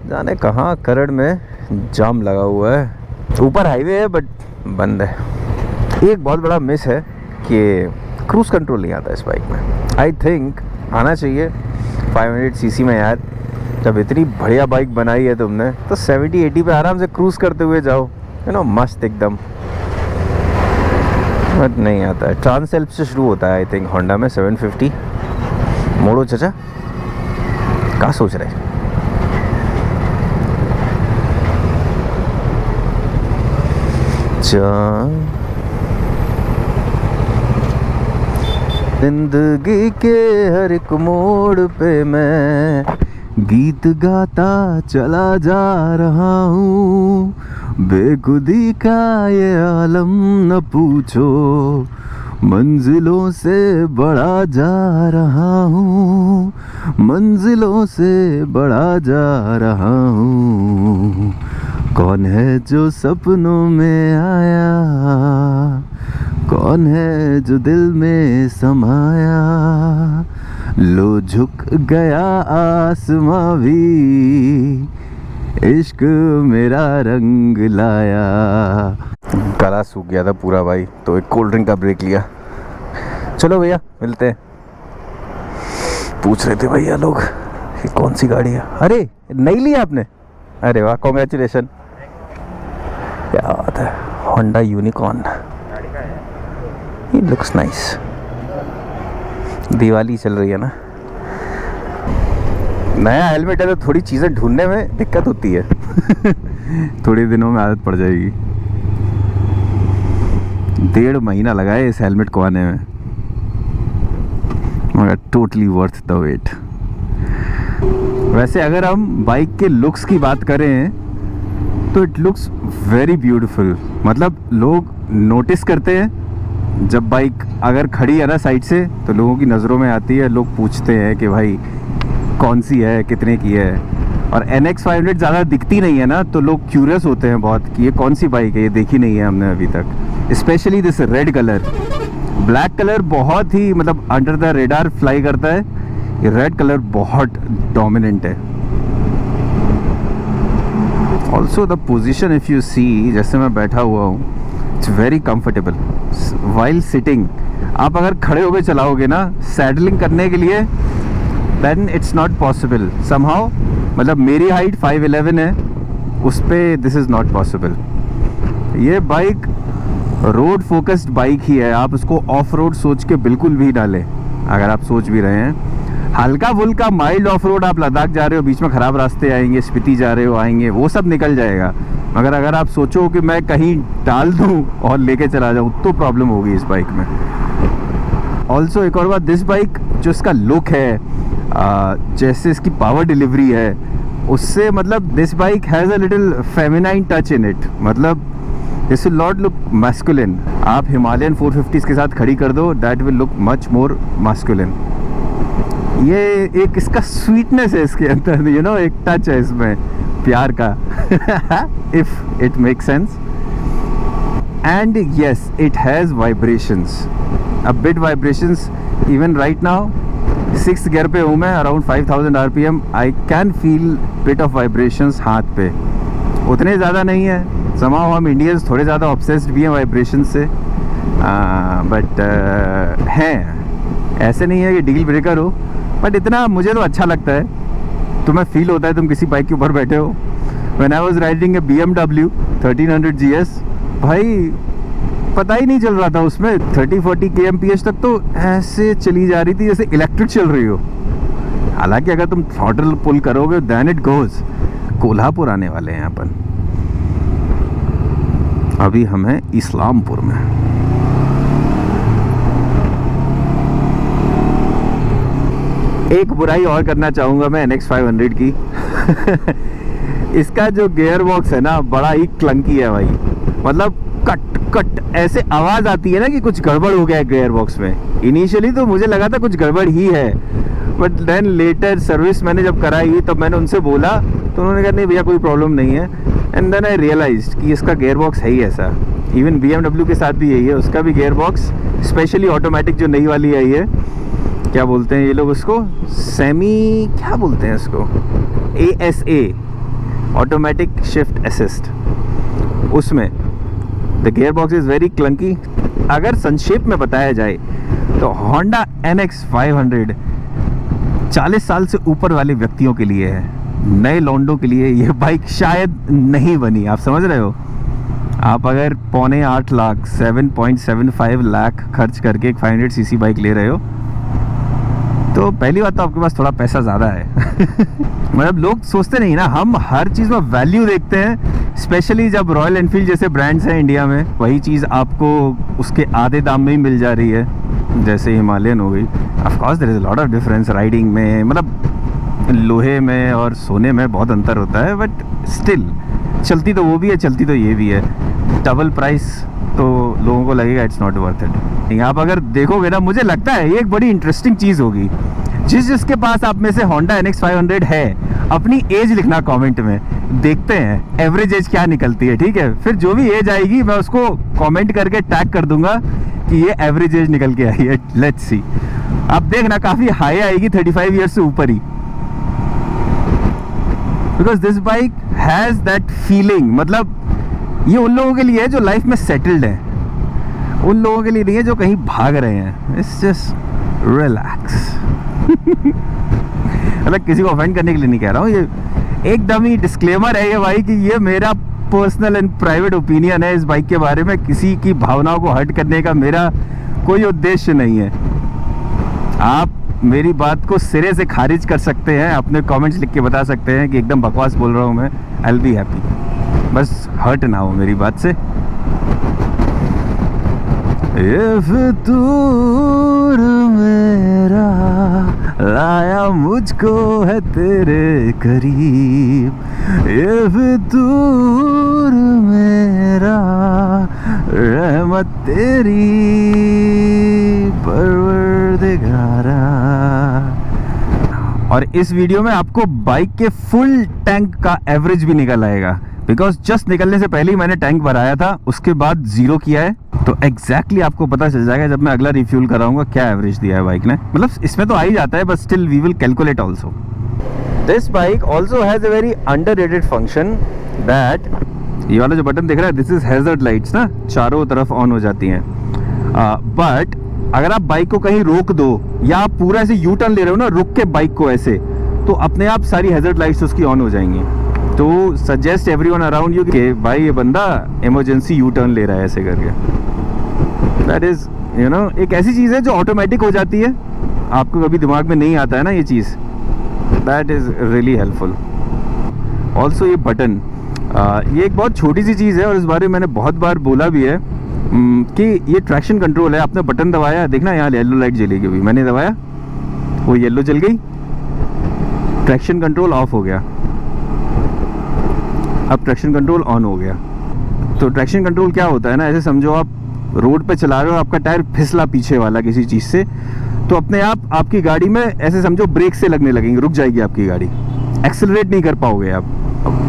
जाने कहाँ करड़ में जाम लगा हुआ है। ऊपर हाईवे है बट बंद है। एक बहुत बड़ा मिस है कि क्रूज़ कंट्रोल नहीं आता इस बाइक में। आई थिंक आना चाहिए 500 सीसी में यार। जब इतनी बढ़िया बाइक बनाई है तुमने तो 70-80 पे आराम से क्रूज़ करते हुए जाओ, यू नो, मस्त एकदम। बट नहीं आता है। ट्रांसएल्प से शुरू होता है आई थिंक होंडा में 750। मोड़ो चाचा, क्या सोच रहे? जिंदगी के हर एक मोड़ पे मैं गीत गाता चला जा रहा हूँ। बेखुदी का ये आलम न पूछो, मंजिलों से बढ़ा जा रहा हूँ, मंजिलों से बढ़ा जा रहा हूँ। कौन है जो सपनों में आया, कौन है जो दिल में समाया, लो झुक गया आसमां भी, इश्क मेरा रंग लाया। गला सूख गया था पूरा भाई, तो एक कोल्ड ड्रिंक का ब्रेक लिया। चलो भैया मिलते हैं। पूछ रहे थे भैया लोग ये कौन सी गाड़ी है। अरे नई ली आपने? अरे वाह, कॉन्ग्रेचुलेशन। क्या बात है, Honda unicorn. It looks nice. Diwali चल रही है ना, नया हेलमेट है तो थोड़ी चीज़ें ढूंढने में दिक्कत होती है। थोड़े दिनों में आदत पड़ जाएगी। 1.5 महीना लगा है इस हेलमेट को आने में, मगर टोटली वर्थ द वेट। वैसे अगर हम बाइक के लुक्स की बात करें तो इट लुक्स वेरी ब्यूटीफुल। मतलब लोग नोटिस करते हैं जब बाइक अगर खड़ी है ना साइड से, तो लोगों की नज़रों में आती है। लोग पूछते हैं कि भाई कौन सी है, कितने की है। और NX 500 ज़्यादा दिखती नहीं है ना, तो लोग क्यूरियस होते हैं बहुत कि ये कौन सी बाइक है, ये देखी नहीं है हमने अभी तक। Specially this red colour, black colour बहुत ही मतलब अंडर द रेडार फ्लाई करता है। ये रेड कलर बहुत डोमिनेंट है। Also the position if you see, जैसे मैं बैठा हुआ हूँ, it's very comfortable while sitting. आप अगर खड़े होकर चलाओगे ना सैडलिंग करने के लिए, then it's not possible somehow. मतलब मेरी हाइट 5'11" है, उस पर दिस इज़ नॉट पॉसिबल। ये बाइक रोड फोकस्ड बाइक ही है। आप उसको ऑफ रोड सोच के बिल्कुल भी डालें, अगर आप सोच भी रहे हैं। हल्का फुल्का माइल्ड ऑफ रोड, आप लद्दाख जा रहे हो, बीच में ख़राब रास्ते आएंगे, स्पीति जा रहे हो आएंगे, वो सब निकल जाएगा। मगर अगर आप सोचो कि मैं कहीं डाल दूं और लेके चला जाऊं, तो प्रॉब्लम होगी इस बाइक में। ऑल्सो एक और बात, दिस बाइक जो इसका लुक है, जैसे इसकी पावर डिलीवरी है, उससे मतलब this bike has a little feminine touch in it. मतलब this will not look masculine. आप हिमालयन 450s के साथ खड़ी कर दो, that will look much more masculine. ये एक इसका स्वीटनेस है इसके अंदर, यू नो, एक टच है इसमें प्यार का। If it make sense. And yes, it has vibrations, a bit vibrations. Even right now 6th gear पे हूँ मैं, around 5000 RPM। I can feel bit of vibrations हाथ पे, उतने ज़्यादा नहीं है। समाओ हम इंडियंस थोड़े ज़्यादा ऑब्सेस्ड भी हैं वाइब्रेशन से, बट हैं, ऐसे नहीं है कि डील ब्रेकर हो, बट इतना मुझे तो अच्छा लगता है। तुम्हें फील होता है तुम किसी बाइक के ऊपर बैठे हो। When I was riding A BMW 1300 GS, भाई पता ही नहीं चल रहा था उसमें 30-40 kmph तक तो ऐसे चली जा रही थी जैसे इलेक्ट्रिक चल रही हो। हालांकि अगर तुम थ्रॉटल पुल करोगे देन इट गोज। कोल्हापुर आने वाले हैं अपन, अभी हम हैं इस्लामपुर में। एक बुराई और करना चाहूँगा मैं NX 500 की। इसका जो गियर बॉक्स है ना, बड़ा ही क्लंकी है भाई। मतलब कट कट ऐसे आवाज़ आती है ना कि कुछ गड़बड़ हो गया है गियर बॉक्स में। इनिशियली तो मुझे लगा था कुछ गड़बड़ ही है, बट देन लेटर सर्विस मैंने जब कराई तब मैंने उनसे बोला, तो उन्होंने कहा नहीं भैया कोई प्रॉब्लम नहीं है। एंड देन आई रियलाइज्ड कि इसका गियर बॉक्स है ही ऐसा। इवन BMW के साथ भी यही है, उसका भी गियर बॉक्स, स्पेशली ऑटोमेटिक जो नई वाली आई है, क्या बोलते हैं ये लोग उसको, सेमी क्या बोलते हैं इसको, ASA, ऑटोमेटिक शिफ्ट असिस्ट। उसमें the gearbox is very clunky. अगर संक्षेप में बताया जाए तो होंडा NX 500 40 साल से ऊपर वाले व्यक्तियों के लिए है। नए लौंडों के लिए ये बाइक शायद नहीं बनी, आप समझ रहे हो। आप अगर 7.8 लाख 7.75 लाख खर्च करके एक 500 सीसी बाइक ले रहे हो तो पहली बात तो आपके पास थोड़ा पैसा ज़्यादा है। मतलब लोग सोचते नहीं ना, हम हर चीज़ में वैल्यू देखते हैं, स्पेशली जब रॉयल एनफील्ड जैसे ब्रांड्स हैं इंडिया में, वही चीज़ आपको उसके आधे दाम में ही मिल जा रही है। जैसे हिमालयन हो गई, of course there is a lot of difference riding में, मतलब लोहे में और सोने में बहुत अंतर होता है, बट स्टिल चलती तो वो भी है, चलती तो ये भी है। डबल प्राइस तो लोगों को लगेगा इट्स नॉट वर्थ इट। आप अगर देखोगे ना, मुझे लगता है ये एक बड़ी इंटरेस्टिंग चीज़ होगी। जिसके पास आप में से Honda NX 500 है, अपनी एज लिखना कमेंट में, देखते हैं एवरेज एज क्या निकलती है। ठीक है, फिर जो भी एज आएगी मैं उसको कमेंट करके टैग कर दूंगा कि ये एवरेज एज निकल के आई है। लेट्स सी, आप देखना काफ़ी हाई आएगी, 35 ईयर्स से ऊपर ही, because this bike has that feeling. मतलब ये उन लोगों के लिए है जो लाइफ में सेटल्ड है, उन लोगों के लिए नहीं है जो कहीं भाग रहे हैं। It's just relax. मतलब किसी को ऑफेंड करने के लिए नहीं कह रहा हूँ, ये एकदम ही डिस्क्लेमर है ये भाई कि ये मेरा पर्सनल एंड प्राइवेट ओपिनियन है इस बाइक के बारे में। किसी की भावनाओं को हर्ट करने का मेरा कोई उद्देश्य नहीं है। आप मेरी बात को सिरे से खारिज कर सकते हैं, अपने कमेंट्स लिख के बता सकते हैं कि एकदम बकवास बोल रहा हूँ मैं, आई विल बी हैप्पी, बस हर्ट ना हो मेरी बात से। ये फितूर मेरा लाया मुझको है तेरे करीब, ये फितूर मेरा रहमत तेरी परवरदिगारा। और इस वीडियो में आपको बाइक के फुल टैंक का एवरेज भी निकल आएगा, बिकॉज जस्ट निकलने से पहले ही मैंने टैंक भराया था, उसके बाद जीरो किया है, तो एग्जैक्टली आपको पता चल जाएगा जब मैं अगला रिफ्यूल कराऊंगा क्या एवरेज दिया है बाइक ने। मतलब इसमें तो आ ही जाता है, but still we will calculate also. This bike also has a very underrated function that, ये वाला जो बटन दिख रहा है, दिस इज हैजर्ड लाइट्स ना, चारों तरफ ऑन हो जाती हैं। बट अगर आप बाइक को कहीं रोक दो या आप पूरा ऐसे यू टर्न ले रहे हो ना, रुक के बाइक को ऐसे, तो अपने आप सारी हैजर्ड लाइट्स उसकी ऑन हो जाएंगी। तो सजेस्ट एवरीवन अराउंड यू कि भाई ये बंदा इमरजेंसी यू टर्न ले रहा है ऐसे करके। दैट इज यू नो एक ऐसी चीज़ है जो ऑटोमेटिक हो जाती है, आपको कभी दिमाग में नहीं आता है ना ये चीज़। That is really helpful. Also ये बटन, ये एक बहुत छोटी सी चीज़ है और इस बारे में मैंने बहुत बार बोला भी है कि ये ट्रैक्शन कंट्रोल है। आपने बटन दबाया, देखना यहाँ येलो लाइट जलेगी, अभी मैंने दबाया वो येलो जल गई, ट्रैक्शन कंट्रोल ऑफ हो गया, अब ट्रैक्शन कंट्रोल ऑन हो गया। तो ट्रैक्शन कंट्रोल क्या होता है ना, ऐसे समझो आप रोड पे चला रहे हो, आपका टायर फिसला पीछे वाला किसी चीज़ से, तो अपने आप आपकी गाड़ी में ऐसे समझो ब्रेक से लगने लगेंगे, रुक जाएगी आपकी गाड़ी, एक्सेलरेट नहीं कर पाओगे आप।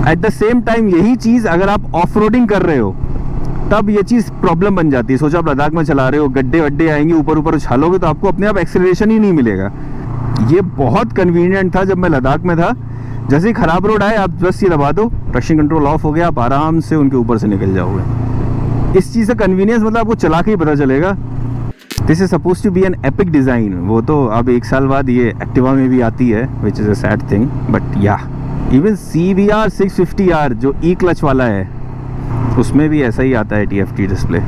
एट द सेम टाइम यही चीज़ अगर आप ऑफ रोडिंग कर रहे हो तब ये चीज़ प्रॉब्लम बन जाती है। सोचो आप लद्दाख में चला रहे हो, गड्ढे वड्ढे आएंगे, ऊपर ऊपर उछालोगे तो आपको अपने आप एक्सेलरेशन ही नहीं मिलेगा। ये बहुत कन्वीनियंट था जब मैं लद्दाख में था, जैसे ही खराब रोड आए आप बस ये दबा दो, ट्रैक्शन कंट्रोल ऑफ हो गया, आप आराम से उनके ऊपर से निकल जाओगे। इस चीज़ का कन्वीनियंस मतलब आपको चला के ही पता चलेगा। This is suppose to be an epic design. वो तो अब 1 साल बाद ये एक्टिवा में भी आती है, which is a sad thing, but या इवन CBR 650R जो ई क्लच वाला है उसमें भी ऐसा ही आता है TFT डिस्प्ले।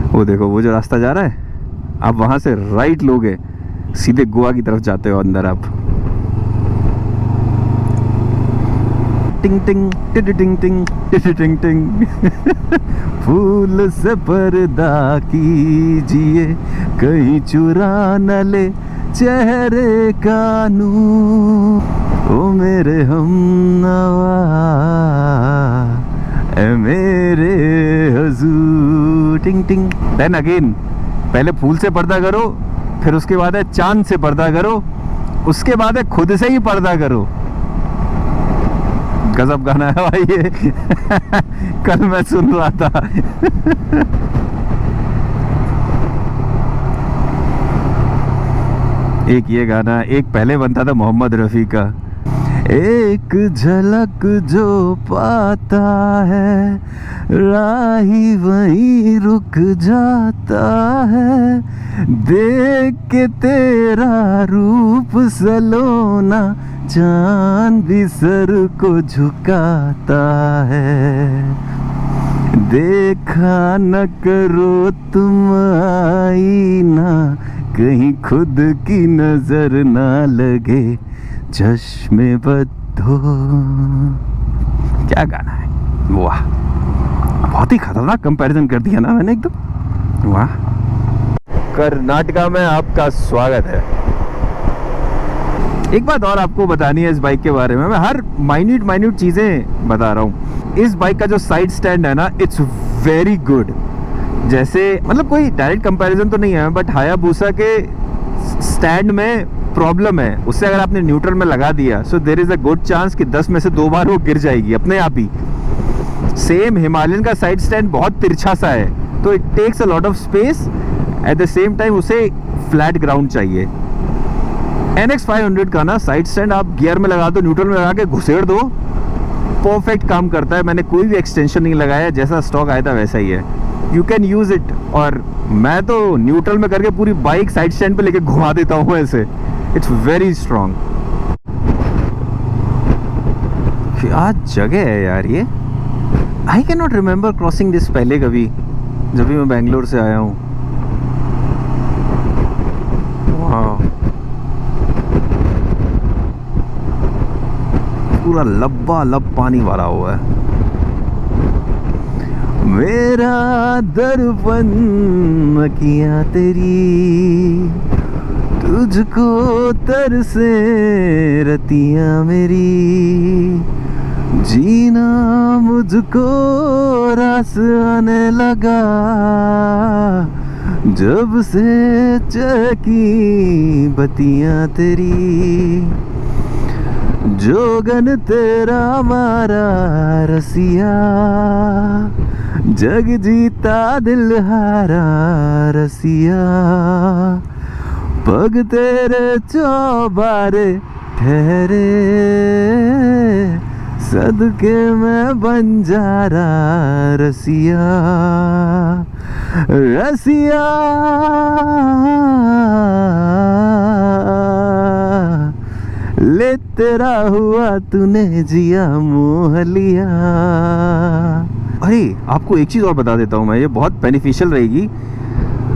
वो देखो वो जो रास्ता जा रहा है, आप वहाँ से राइट लोगे, सीधे गोवा की तरफ जाते हो अंदर आप। टिंग टिंग टिंग टिंग टिंग टिंग टिंग फूल से पर्दा कीजिए, कहीं चुरा न ले चेहरे का नूर, ओ मेरे हमनवा ए मेरे हुजूर। टिंग टिंग। देन अगेन पहले फूल से पर्दा करो, फिर उसके बाद है चांद से पर्दा करो, उसके बाद है खुद से ही पर्दा करो। गजब गाना है भाई ये। कल मैं सुन रहा था। एक ये गाना, एक पहले बनता था मोहम्मद रफ़ी का, एक झलक जो पाता है राही वहीं रुक जाता है, देख के तेरा रूप सलोना चांद भी सर को झुकाता है। देखा न करो तुम आईना, कहीं खुद की नजर ना लगे चश्मे बद्धो। क्या गाना है, वाह, बहुत ही खतरनाक कंपैरिजन कर दिया ना मैंने एकदम, वाह। कर्नाटका में आपका स्वागत है। एक बात और आपको बतानी है इस बाइक के बारे में, मैं हर माइन्यूट चीज़ें बता रहा हूँ। इस बाइक का जो साइड स्टैंड है ना, इट्स वेरी गुड। जैसे मतलब कोई डायरेक्ट कंपैरिजन तो नहीं है, बट हायाबुसा के स्टैंड में प्रॉब्लम है, उससे अगर आपने न्यूट्रल में लगा दिया so there is a good chance कि 10 में से 2 बार वो गिर जाएगी अपने आप ही। सेम हिमालयन का साइड स्टैंड बहुत तिरछा सा है, तो it takes a lot of space, at the same time उसे फ्लैट ग्राउंड चाहिए। NX 500 का ना साइड स्टैंड आप गियर में लगा दो, न्यूट्रल में लगा के घुसेड़ दो, परफेक्ट काम करता है। मैंने कोई भी एक्सटेंशन नहीं लगाया, जैसा स्टॉक आया था वैसा ही है। You can use it. और मैं तो न्यूट्रल में करके पूरी बाइक साइड स्टैंड पे लेके घुमा देता हूँ ऐसे। It's very strong. क्या जगह है यार ये, I can not remember crossing this पहले कभी, जब भी मैं बैंगलोर से आया हूँ। पूरा लबालब पानी भरा हुआ है। मेरा दर्पण किया तेरी, तुझको तरसे रतियां मेरी, जीना मुझको रास आने लगा, जब से चकी बतियां तेरी, जोगन तेरा मारा रसिया, जग जीता दिल हारा रसिया, पग तेरे चौबारे ठहरे, सदके में बंजारा रसिया, रसिया ले तेरा हुआ तूने जिया मोह लिया। अरे आपको एक चीज़ और बता देता हूँ मैं, ये बहुत बेनिफिशियल रहेगी।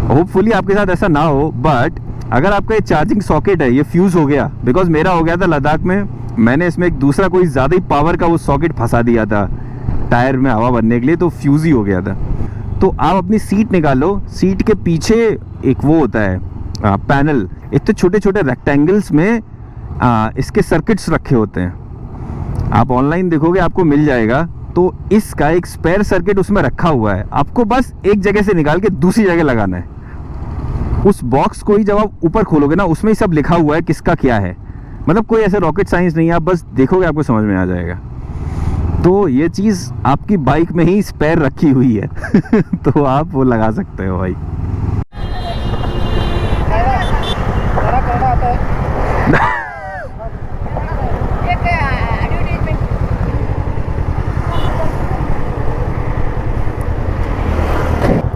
होपफुली आपके साथ ऐसा ना हो, बट अगर आपका ये चार्जिंग सॉकेट है ये फ्यूज़ हो गया, बिकॉज मेरा हो गया था लद्दाख में, मैंने इसमें एक दूसरा कोई ज़्यादा ही पावर का वो सॉकेट फंसा दिया था टायर में हवा भरने के लिए, तो फ्यूज़ ही हो गया था। तो आप अपनी सीट निकालो, सीट के पीछे एक वो होता है पैनल, इतने छोटे छोटे रेक्टेंगल्स में इसके सर्किट्स रखे होते हैं। आप ऑनलाइन देखोगे आपको मिल जाएगा। तो इसका एक स्पेयर सर्किट उसमें रखा हुआ है, आपको बस एक जगह से निकाल के दूसरी जगह लगाना है। उस बॉक्स को ही जब आप ऊपर खोलोगे ना, उसमें ही सब लिखा हुआ है किसका क्या है। मतलब कोई ऐसे रॉकेट साइंस नहीं है, आप बस देखोगे आपको समझ में आ जाएगा। तो ये चीज़ आपकी बाइक में ही स्पेयर रखी हुई है तो आप वो लगा सकते हो भाई।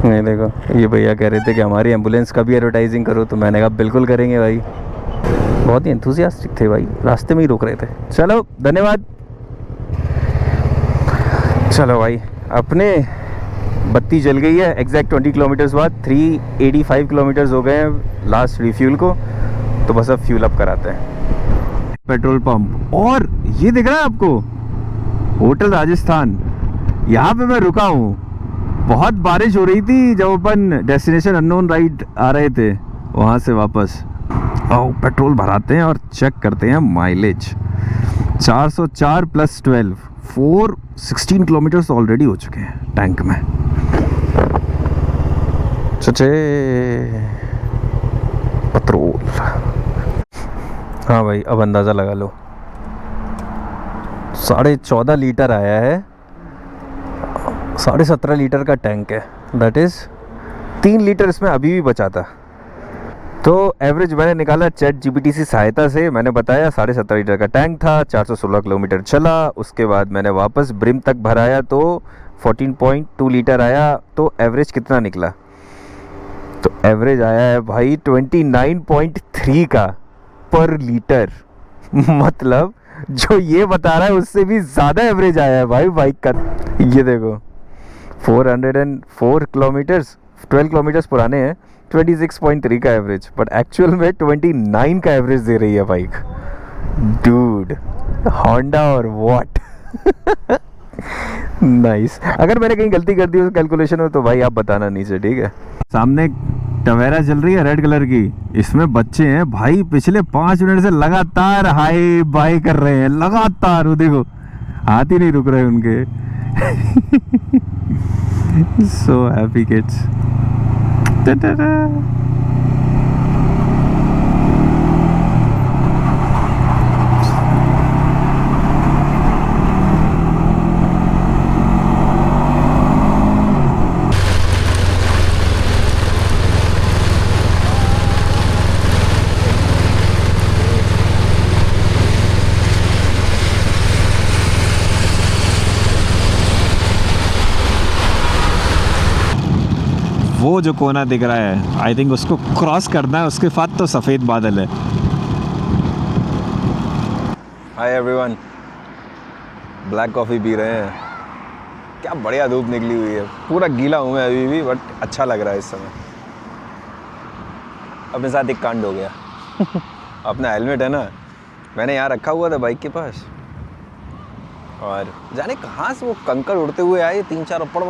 नहीं देखो, ये भैया कह रहे थे कि हमारी एम्बुलेंस का भी एडवर्टाइजिंग करो, तो मैंने कहा बिल्कुल करेंगे भाई। बहुत ही एंथुसियास्टिक थे भाई, रास्ते में ही रोक रहे थे। चलो धन्यवाद। चलो भाई, अपने बत्ती जल गई है एग्जैक्ट 20 किलोमीटर्स बाद। 385 किलोमीटर्स हो गए हैं लास्ट रिफ्यूल को, तो बस अब फ्यूल अप कराते हैं। पेट्रोल पंप, और ये दिख रहा है आपको होटल राजस्थान, यहाँ पे मैं रुका हूँ। बहुत बारिश हो रही थी जब अपन डेस्टिनेशन अननोन राइड आ रहे थे वहाँ से वापस। आओ पेट्रोल भराते हैं और चेक करते हैं माइलेज। 404 + 12, 416 किलोमीटर्स ऑलरेडी हो चुके हैं टैंक में। चचे पेट्रोल, हाँ भाई अब अंदाज़ा लगा लो, 14.5 लीटर आया है। 17.5 लीटर का टैंक है, दैट इज़ 3 लीटर इसमें अभी भी बचा था। तो एवरेज मैंने निकाला चैट जीपीटी की सहायता से, मैंने बताया 17.5 लीटर का टैंक था, 416 किलोमीटर चला। उसके बाद मैंने वापस ब्रिम तक भराया तो 14.2 लीटर आया। तो एवरेज कितना निकला? तो एवरेज आया है भाई 29.3 का पर लीटर। मतलब जो ये बता रहा है उससे भी ज़्यादा एवरेज आया है भाई बाइक का। ये देखो 404 किलोमीटर्स, 12 किलोमीटर्स पुराने हैं, 26.3 का एवरेज, बट एक्चुअल में 29 का एवरेज दे रही है बाइक। डूड, होंडा और व्हाट। नाइस। अगर मैंने कहीं गलती कर दी उस कैलकुलेशन में तो भाई आप बताना नीचे, ठीक है। सामने टवेरा चल रही है रेड कलर की, इसमें बच्चे हैं भाई, पिछले 5 मिनट से लगातार हाई बाई कर रहे हैं, लगातार। वो देखो हाथ ही नहीं रुक रहे उनके। So happy kids. वो जो कोना दिख रहा है, आई थिंक उसको क्रॉस करना है, उसके बाद तो सफ़ेद बादल है। Hi everyone, black coffee P रहे हैं। क्या बढ़िया धूप निकली हुई है, पूरा गीला हूँ मैं अभी भी, बट अच्छा लग रहा है इस समय। अपने साथ एक कांड हो गया। अपना हेलमेट है ना, मैंने यहाँ रखा हुआ था बाइक के पास, और जाने कहाँ से वो कंकड़ उड़ते हुए आए, 3-4 पड़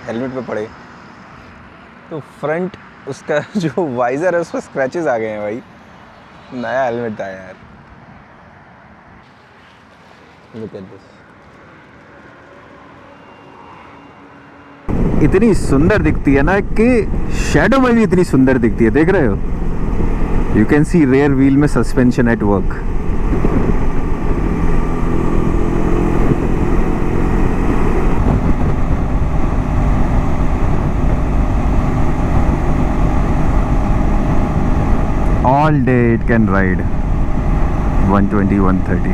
हेलमेट पे पड़े। तो फ्रंट उसका जो वाइज़र है उस पर स्क्रैचेस आ गए हैं भाई। नया हेलमेट था यार। Look at this. इतनी सुंदर दिखती है ना कि शैडो में भी इतनी सुंदर दिखती है, देख रहे हो? You can see rear wheel में suspension at work. All day it can ride 120, 130.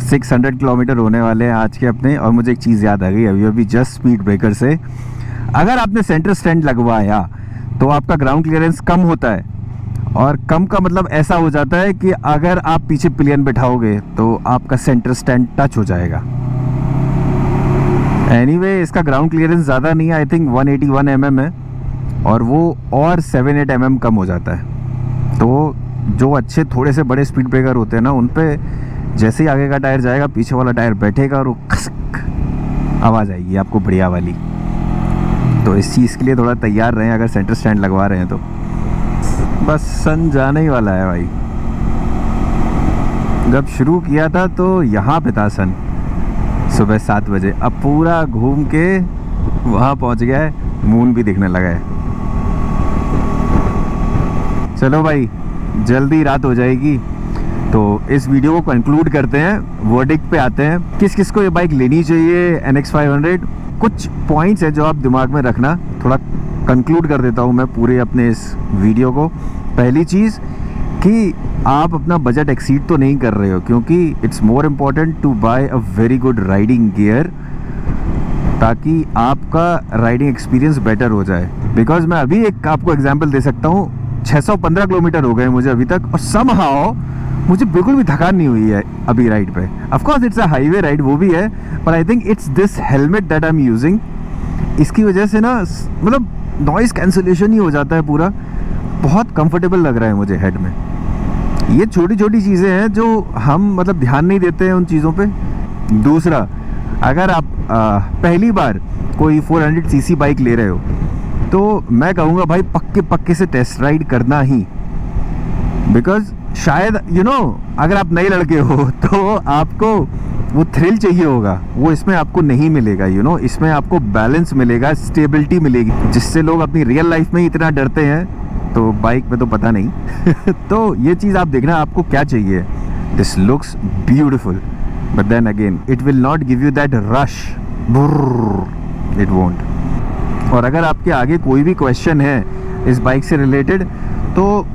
$600 kilometre होने वाले हैं आज के अपने। और मुझे एक चीज़ याद आ गई अभी जस्ट स्पीड ब्रेकर से। अगर आपने सेंटर स्टैंड लगवाया तो आपका ग्राउंड क्लियरेंस कम होता है, और कम का मतलब ऐसा हो जाता है कि अगर आप पीछे पिलियन बैठाओगे तो आपका सेंटर स्टैंड टच हो जाएगा। एनीवे, इसका ग्राउंड क्लियरेंस ज़्यादा नहीं है, आई थिंक 181 mm है, और वो और 7-8 mm कम हो जाता है। तो जो अच्छे थोड़े से बड़े स्पीड ब्रेकर होते हैं ना, उन पे जैसे ही आगे का टायर जाएगा पीछे वाला टायर बैठेगा और वो खसक आवाज़ आएगी आपको बढ़िया वाली। तो इस चीज़ के लिए थोड़ा तैयार रहें अगर सेंटर स्टैंड लगवा रहे हैं तो। बस सन जाने ही वाला है भाई। जब शुरू किया था तो यहाँ पे था सन सुबह 7 बजे, अब पूरा घूम के वहाँ पहुँच गया है, मून भी दिखने लगा है। चलो भाई, जल्दी रात हो जाएगी, तो इस वीडियो को कंक्लूड करते हैं, वर्डिक्ट पे आते हैं। किस किस को ये बाइक लेनी चाहिए NX 500। कुछ पॉइंट्स है जो आप दिमाग में रखना, थोड़ा कंक्लूड कर देता हूँ मैं पूरे अपने इस वीडियो को। पहली चीज़ कि आप अपना बजट एक्सीड तो नहीं कर रहे हो, क्योंकि it's more important to buy a very good riding gear, ताकि आपका राइडिंग एक्सपीरियंस बेटर हो जाए। बिकॉज मैं अभी एक आपको एग्जांपल दे सकता हूँ, 615 किलोमीटर हो गए मुझे अभी तक, और समहाउ मुझे बिल्कुल भी थकान नहीं हुई है अभी राइड पे। Of course it's a highway ride, वो भी है, पर I think it's this helmet that I am using. इसकी वजह से ना मतलब नॉइज़ कैंसिलेशन ही हो जाता है पूरा, बहुत कंफर्टेबल लग रहा है मुझे हेड में। ये छोटी छोटी चीज़ें हैं जो हम मतलब ध्यान नहीं देते हैं उन चीज़ों पे। दूसरा, अगर आप पहली बार कोई 400 सीसी बाइक ले रहे हो तो मैं कहूँगा भाई पक्के से टेस्ट राइड करना ही। बिकॉज शायद अगर आप नए लड़के हो तो आपको वो थ्रिल चाहिए होगा, वो इसमें आपको नहीं मिलेगा। इसमें आपको बैलेंस मिलेगा, स्टेबिलिटी मिलेगी, जिससे लोग अपनी रियल लाइफ में इतना डरते हैं, तो बाइक में तो पता नहीं। तो ये चीज़ आप देखना आपको क्या चाहिए। This looks beautiful, but then again it will not give you that rush, it won't. और अगर आपके आगे कोई भी क्वेश्चन है इस बाइक से रिलेटेड तो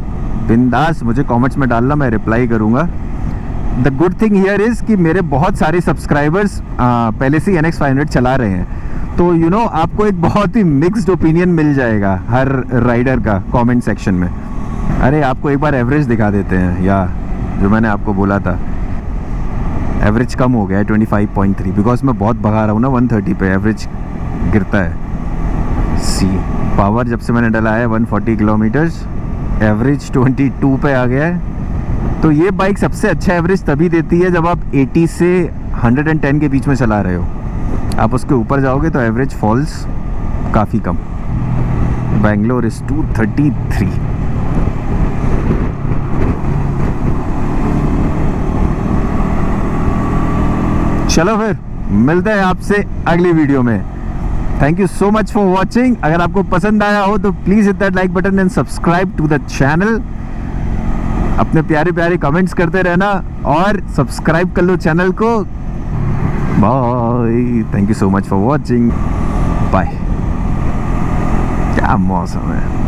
बिंदास मुझे कमेंट्स में डालना, मैं रिप्लाई करूँगा। The good thing here is कि मेरे बहुत सारे सब्सक्राइबर्स पहले से NX 500 चला रहे हैं, तो आपको एक बहुत ही मिक्स्ड ओपिनियन मिल जाएगा हर राइडर का कमेंट सेक्शन में। अरे आपको एक बार एवरेज दिखा देते हैं, या जो मैंने आपको बोला था, एवरेज कम हो गया है 25.3 बिकॉज मैं बहुत भगा रहा हूँ ना 130 पे, एवरेज गिरता है। सी पावर जब से मैंने डला है 140 किलोमीटर्स, एवरेज 22 पे आ गया है। तो ये बाइक सबसे अच्छा एवरेज तभी देती है जब आप 80 से 110 के बीच में चला रहे हो। आप उसके ऊपर जाओगे तो एवरेज फॉल्स काफ़ी कम। बैंगलोर इज 233। चलो फिर मिलते हैं आपसे अगली वीडियो में। Thank you so much for watching. अगर आपको पसंद आया हो तो please hit that like button and subscribe to the channel. अपने प्यारे प्यारे कमेंट्स करते रहना और सब्सक्राइब कर लो चैनल को। Bye, thank you so much for watching, bye. क्या मौसम है।